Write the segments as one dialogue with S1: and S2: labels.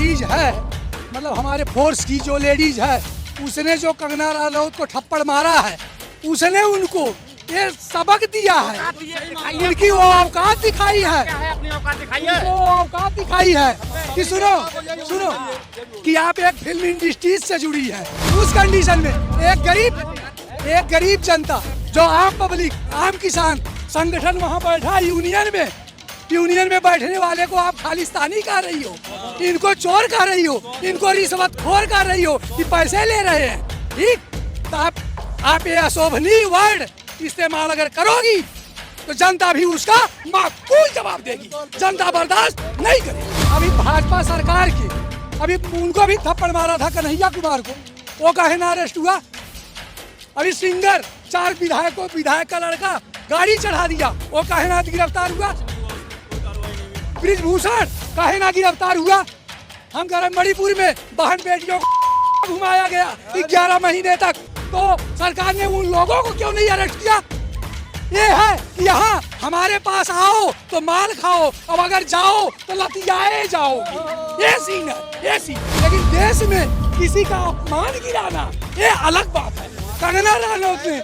S1: Ladies है, मतलब हमारे फोर्स की जो लेडीज है, उसने जो कंगना रनौत को थप्पड़ मारा है, उसने उनको ये सबक दिया है, उनकी वो औकात दिखाई है, उनको औकात दिखाई है कि सुनो कि आप एक फिल्म इंडस्ट्री से जुड़ी है। उस कंडीशन में एक गरीब जनता, जो आम पब्लिक, आम किसान संगठन वहाँ बैठा यूनियन में बैठने वाले को आप खालिस्तानी कह रही हो, इनको चोर कह रही हो, इनको रिश्वतखोर कह रही हो कि पैसे ले रहे हैं। ठीक, तो आप ये अशोभनीय वर्ड इस्तेमाल अगर करोगी तो जनता भी उसका माकूल जवाब देगी, जनता बर्दाश्त नहीं करेगी। अभी भाजपा सरकार की अभी उनको भी थप्पड़ मारा था कन्हैया कुमार को, वो काहे ना अरेस्ट हुआ? अभी सिंगर 4 विधायक का लड़का गाड़ी चढ़ा दिया, वो काहे ना गिरफ्तार हुआ? ब्रिजभूषण काहे ना गिरफ्तार हुआ? हम कह रहे मणिपुर में बहन बेटियों को घुमाया गया 11 महीने तक, तो सरकार ने उन लोगों को क्यों नहीं अरेस्ट किया? ये है कि यहाँ हमारे पास आओ तो माल खाओ, अब अगर जाओ तो लतियाए जाओगे, ये सीन है, ये सीन। लेकिन देश में किसी का अपमान गिराना ये अलग बात है। कंगना रनौत ने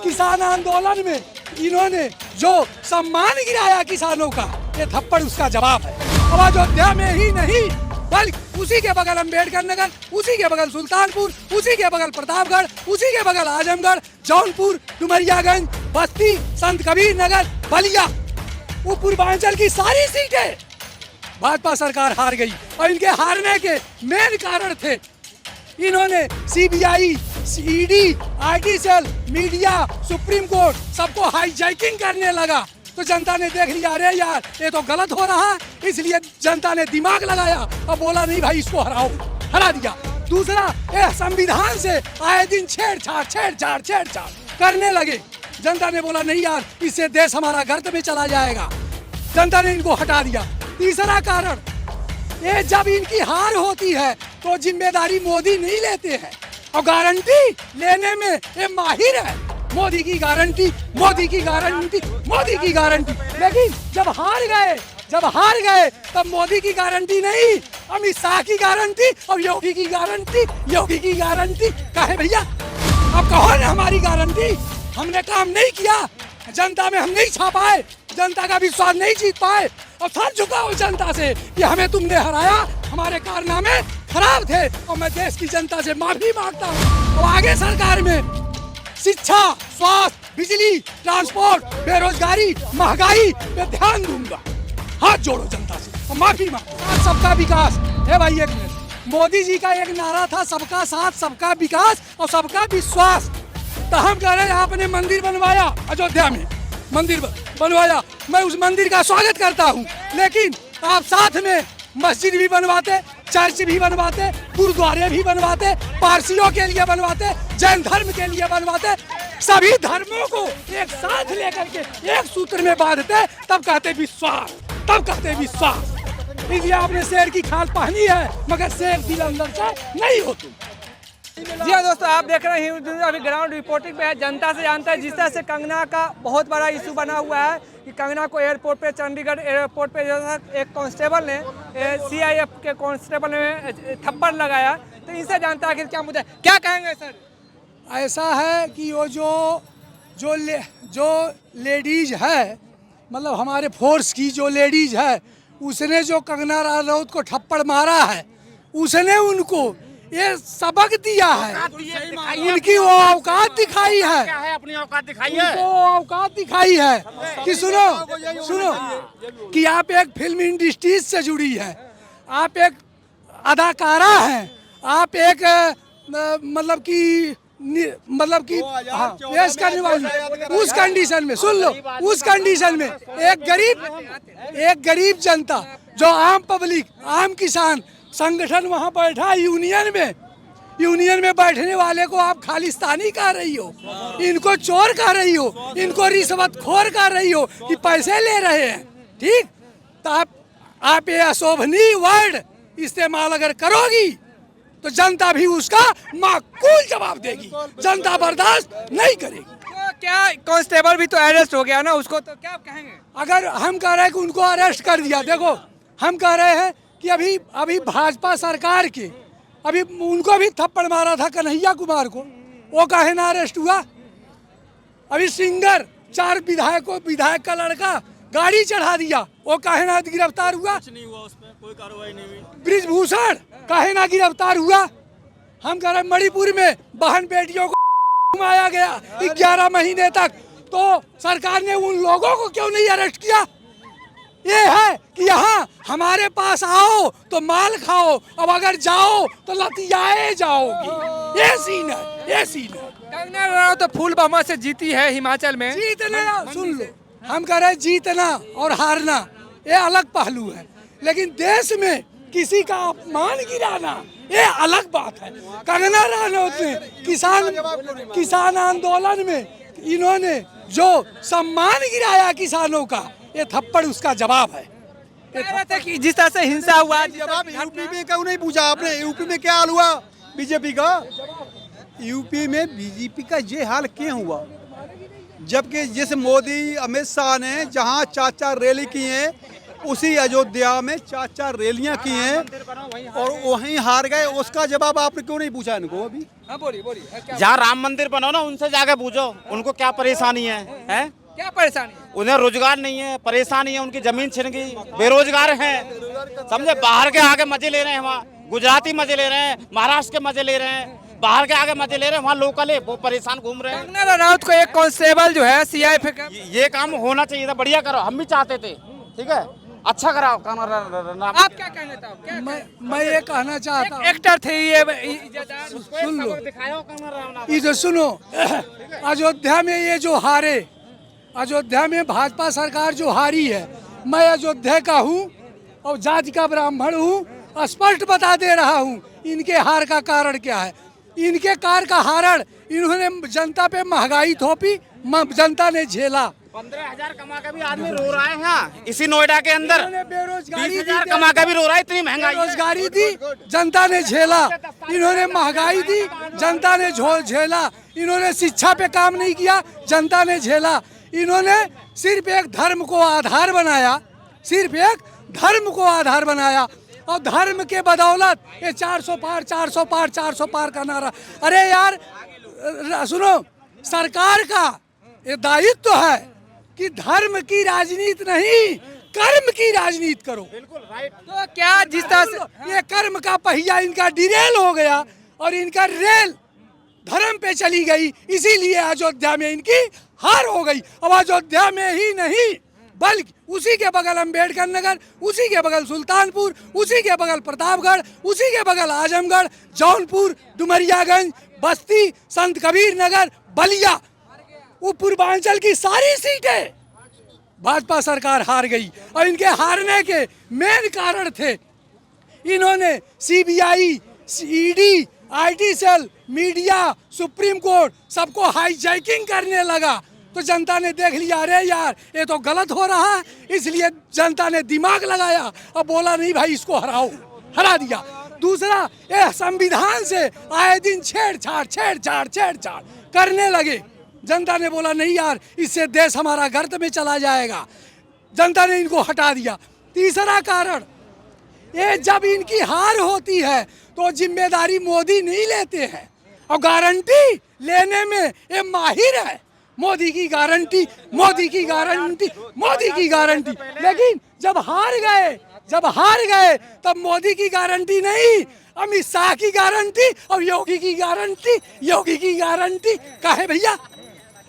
S1: किसान आंदोलन में इन्होंने जो सम्मान गिराया किसानों का, ये थप्पड़ उसका जवाब है। अब अयोध्या में ही नहीं बल्कि उसी के बगल अम्बेडकर नगर, उसी के बगल सुल्तानपुर, उसी के बगल प्रतापगढ़, उसी के बगल आजमगढ़, जौनपुर, डुमरियागंज, बस्ती, संत कबीर नगर, बलिया, वो पूर्वांचल की सारी सीटें भाजपा सरकार हार गई। और इनके हारने के मेन कारण थे, इन्होंने CBI, ED, IT cell, media, Supreme Court सबको हाईजैकिंग करने लगा, तो जनता ने देख लिया, अरे यार ये तो गलत हो रहा है, इसलिए जनता ने दिमाग लगाया और बोला नहीं भाई इसको हराओ, हरा दिया। दूसरा, ये संविधान से आए दिन छेड़छाड़ करने लगे, जनता ने बोला नहीं यार इससे देश हमारा गर्त में चला जाएगा, जनता ने इनको हटा दिया। तीसरा कारण, ये जब इनकी हार होती है तो जिम्मेदारी मोदी नहीं लेते हैं, और गारंटी लेने में ये माहिर है, मोदी की गारंटी, लेकिन जब हार गए तब मोदी की गारंटी नहीं, अमित शाह की गारंटी और योगी की गारंटी काहे भैया? अब कहो ना हमारी गारंटी, हमने काम नहीं किया, जनता में हम नहीं छा पाए, जनता का विश्वास नहीं जीत पाए, और सर झुकाओ जनता से कि हमें तुमने हराया, हमारे कारनामे खराब थे, और मैं देश की जनता से माफी मांगता हूँ। और आगे सरकार में शिक्षा, स्वास्थ्य, बिजली, ट्रांसपोर्ट, बेरोजगारी, महंगाई पे ध्यान दूंगा, हाथ जोड़ो जनता से और माफी मांगो। सबका विकास है भाई, एक मिनट, मोदी जी का एक नारा था सबका साथ, सबका विकास और सबका विश्वास। तो हम कह रहे हैं आपने मंदिर बनवाया, अयोध्या में मंदिर बनवाया, मैं उस मंदिर का स्वागत करता हूँ, लेकिन आप साथ में मस्जिद भी बनवाते, चर्च भी बनवाते, गुरुद्वारे भी बनवाते, पारसियों के लिए बनवाते, जैन धर्म के लिए बनवाते, सभी धर्मों को एक साथ लेकर के एक सूत्र में बांधते, तब कहते विश्वास। इसलिए आपने शेर की खाल पहनी है, मगर शेर दिल अंदर से नहीं होती।
S2: जी हाँ दोस्तों, आप देख रहे हैं अभी ग्राउंड रिपोर्टिंग पे है। जनता से जानता है, जिस तरह से कंगना का बहुत बड़ा इशू बना हुआ है कि कंगना को एयरपोर्ट पे, चंडीगढ़ एयरपोर्ट पे जो है एक कांस्टेबल ने, सीआईएफ के कांस्टेबल ने थप्पड़ लगाया, तो इनसे जानता है कि क्या मुद्दा है, क्या कहेंगे सर?
S1: ऐसा है कि वो जो लेडीज है, मतलब हमारे फोर्स की जो लेडीज है, उसने जो कंगना रनौत को थप्पड़ मारा है, उसने उनको ये सबक दिया है, उनकी वो औकात दिखाई है,
S3: अपनी औकात
S1: दिखाई है कि सुनो कि आप एक फिल्म इंडस्ट्री से जुड़ी है, आप एक अदाकारा हैं, आप एक मतलब कि पेश करने वाली, उस कंडीशन में सुन लो, उस कंडीशन में एक गरीब जनता, जो आम पब्लिक, आम किसान संगठन वहाँ बैठा यूनियन में बैठने वाले को आप खालिस्तानी कह रही हो, इनको चोर कह रही हो, इनको रिश्वतखोर कह रही हो कि पैसे ले रहे हैं। ठीक, तो आप ये अशोभनीय वर्ड इस्तेमाल अगर करोगी तो जनता भी उसका माकूल जवाब देगी, जनता बर्दाश्त नहीं करेगी।
S2: तो क्या कांस्टेबल भी तो अरेस्ट हो गया ना, उसको तो क्या कहेंगे?
S1: अगर हम कह रहे हैं कि उनको अरेस्ट कर दिया, देखो हम कह रहे हैं कि अभी अभी भाजपा सरकार के अभी उनको भी थप्पड़ मारा था कन्हैया कुमार को, वो काहे ना अरेस्ट हुआ? अभी सिंगर 4 विधायक का लड़का गाड़ी चढ़ा दिया, वो काहे ना गिरफ्तार हुआ?
S3: कुछ नहीं हुआ, उसमें कोई कार्रवाई नहीं हुई।
S1: ब्रिजभूषण काहे ना गिरफ्तार हुआ? हम कह रहे मणिपुर में बहन बेटियों को घुमाया गया 11 महीने तक, तो सरकार ने उन लोगों को क्यों नहीं अरेस्ट किया? ये है कि यहाँ हमारे पास आओ तो माल खाओ, अब अगर जाओ तो लतियाए जाओगे। ये सीन है, ये सीन है।
S2: कंगना रनौत तो फुल बहुमत से जीती है हिमाचल में।
S1: जीतना, सुन लो, हम कह रहे जीतना और हारना ये अलग पहलू है, लेकिन देश में किसी का अपमान गिराना ये अलग बात है। कंगना रनौत ने किसान आंदोलन में इन्होंने जो सम्मान गिराया किसानों का, ये थप्पड़ उसका जवाब है।
S2: कह रहे थे कि जिस तरह से हिंसा हुआ,
S4: जवाब यूपी में क्यों नहीं पूछा आपने? यूपी में क्या हाल हुआ बीजेपी का? यूपी में बीजेपी का ये हाल क्यों हुआ? जबकि जिस मोदी अमित शाह ने जहां 4 रैली की हैं, उसी अयोध्या में 4 रैलियां की हैं और वहीं हार गए। उसका जवाब आपने क्यों नहीं पूछा इनको अभी?
S2: हाँ बोलिए
S3: जहाँ राम मंदिर बनो ना, उनसे जाके पूछो उनको क्या परेशानी है?
S2: क्या परेशानी है?
S3: उन्हें रोजगार नहीं है, परेशानी है, उनकी जमीन छिन गई, बेरोजगार हैं, समझे? बाहर के आगे मजे ले रहे हैं, वहाँ गुजराती मजे ले रहे हैं, महाराष्ट्र के मजे ले रहे हैं, बाहर के आगे मजे ले रहे हैं, वहाँ लोकल है वो परेशान घूम रहे हैं।
S2: कंगना रनौत को एक कांस्टेबल जो है सीआईएफ का,
S3: ये काम होना चाहिए था, बढ़िया करो, हम भी चाहते थे, ठीक है, अच्छा कराओ।
S2: आप क्या कहना चाहते हो?
S1: मैं ये कहना चाहता हूँ,
S2: एक्टर थे ये
S1: सुन लो, इधर सुनो। अयोध्या में ये जो हारे, अयोध्या में भाजपा सरकार जो हारी है, मैं अयोध्या का हूँ और जाति का ब्राह्मण हूँ, स्पष्ट बता दे रहा हूँ इनके हार का कारण क्या है। इनके कार का हारण, इन्होंने जनता पे महंगाई थोपी, जनता ने झेला।
S3: 15,000 कमा के भी आदमी रो रहा है यहाँ इसी नोएडा के अंदर,
S1: बेरोजगारी
S3: 20,000 कमा के भी रो रहा है, इतनी महंगाई है।
S1: बेरोजगारी दी, जनता ने झेला। इन्होंने महंगाई दी, जनता ने झेला। इन्होंने शिक्षा पे काम नहीं किया, जनता ने झेला। इन्होंने सिर्फ एक धर्म को आधार बनाया, सिर्फ एक धर्म को आधार बनाया, और धर्म के बदौलत ये 400 पार 400 पार 400 पार का नारा। अरे यार सुनो, सरकार का ये दायित्व है कि धर्म की राजनीति नहीं, कर्म की राजनीति करो।
S3: बिल्कुल राइट।
S2: तो क्या जिस तरह से
S1: ये कर्म का पहिया इनका डिरेल हो गया और इनका रेल धर्म पे चली गई, इसीलिए अयोध्या में इनकी हार हो गई। अब अयोध्या में ही नहीं बल्कि उसी के बगल अम्बेडकर नगर, उसी के बगल सुल्तानपुर, उसी के बगल प्रतापगढ़, उसी के बगल आजमगढ़, जौनपुर, डुमरियागंज, बस्ती, संत कबीर नगर, बलिया, वो पूर्वांचल की सारी सीटें भाजपा सरकार हार गई। और इनके हारने के मेन कारण थे, इन्होंने CBI, ED, IT cell, media, Supreme Court सबको हाईजैकिंग करने लगा, तो जनता ने देख लिया, अरे यार ये तो गलत हो रहा है, इसलिए जनता ने दिमाग लगाया और बोला नहीं भाई इसको हराओ, हरा दिया। दूसरा, ये संविधान से आए दिन छेड़छाड़ करने लगे। जनता ने बोला नहीं यार, इससे देश हमारा गर्त में चला जाएगा, जनता ने इनको हटा दिया। तीसरा कारण, ये जब इनकी हार होती है तो जिम्मेदारी मोदी नहीं लेते हैं, और गारंटी लेने में ये माहिर है। मोदी की गारंटी, मोदी की गारंटी, मोदी की गारंटी। लेकिन जब हार गए तब मोदी की गारंटी नहीं, अमित शाह की गारंटी और योगी की गारंटी, योगी की गारंटी। काहे भैया,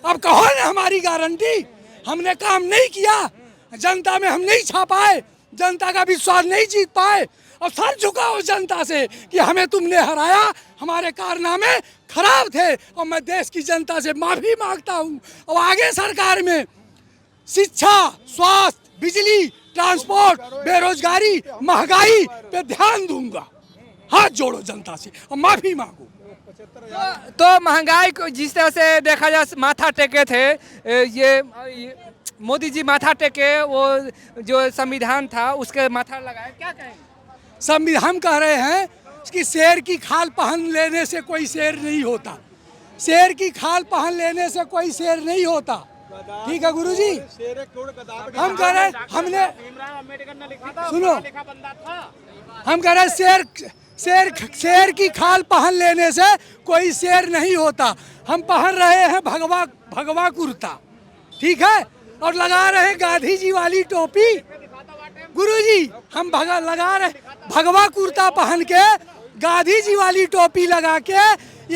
S1: अब कहो ना हमारी गारंटी, हमने काम नहीं किया, जनता में हम नहीं छा पाए, जनता का विश्वास नहीं जीत पाए, और सर झुकाओ जनता से कि हमें तुमने हराया, हमारे कारनामे खराब थे, और मैं देश की जनता से माफी मांगता हूँ। और आगे सरकार में शिक्षा, स्वास्थ्य, बिजली, ट्रांसपोर्ट, बेरोजगारी, महंगाई पे ध्यान दूंगा। हाथ जोड़ो जनता से और माफी मांगो।
S2: तो महंगाई को जिस तरह से देखा जाए माथा टेके थे, ये मोदी जी माथा टेके, वो जो संविधान था उसके माथा लगाए, क्या कहेंगे?
S1: हम कह रहे हैं कि शेर की खाल पहन लेने से कोई शेर नहीं होता, शेर की खाल पहन लेने से कोई शेर नहीं होता। ठीक है गुरुजी, हम कह रहे हैं, हमने सुनो, हम कह रहे शेर की खाल पहन लेने से कोई शेर नहीं होता। हम पहन रहे हैं भगवा कुर्ता, ठीक है, और लगा रहे हैं गांधी जी वाली टोपी। गुरुजी हम लगा रहे भगवा कुर्ता पहन के, गांधी जी वाली टोपी लगा के,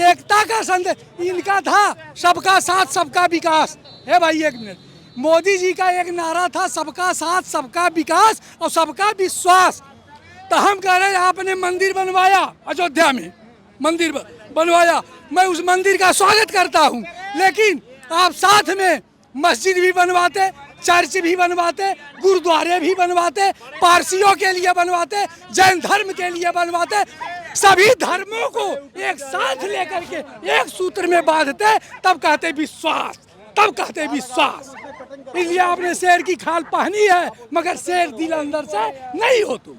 S1: एकता का संदेश इनका था, सबका साथ सबका विकास। है भाई एक मिनट, मोदी जी का एक नारा था, सबका साथ सबका विकास और सबका विश्वास। तो हम कह रहे हैं आपने मंदिर बनवाया, अयोध्या में मंदिर बनवाया, मैं उस मंदिर का स्वागत करता हूं, लेकिन आप साथ में मस्जिद भी बनवाते, चर्च भी बनवाते, गुरुद्वारे भी बनवाते, पारसियों के लिए बनवाते, जैन धर्म के लिए बनवाते, सभी धर्मों को एक साथ लेकर के एक सूत्र में बांधते, तब कहते विश्वास, तब कहते विश्वास। इसलिए आपने शेर की खाल पहनी है, मगर शेर दिल अंदर से नहीं हो तुम।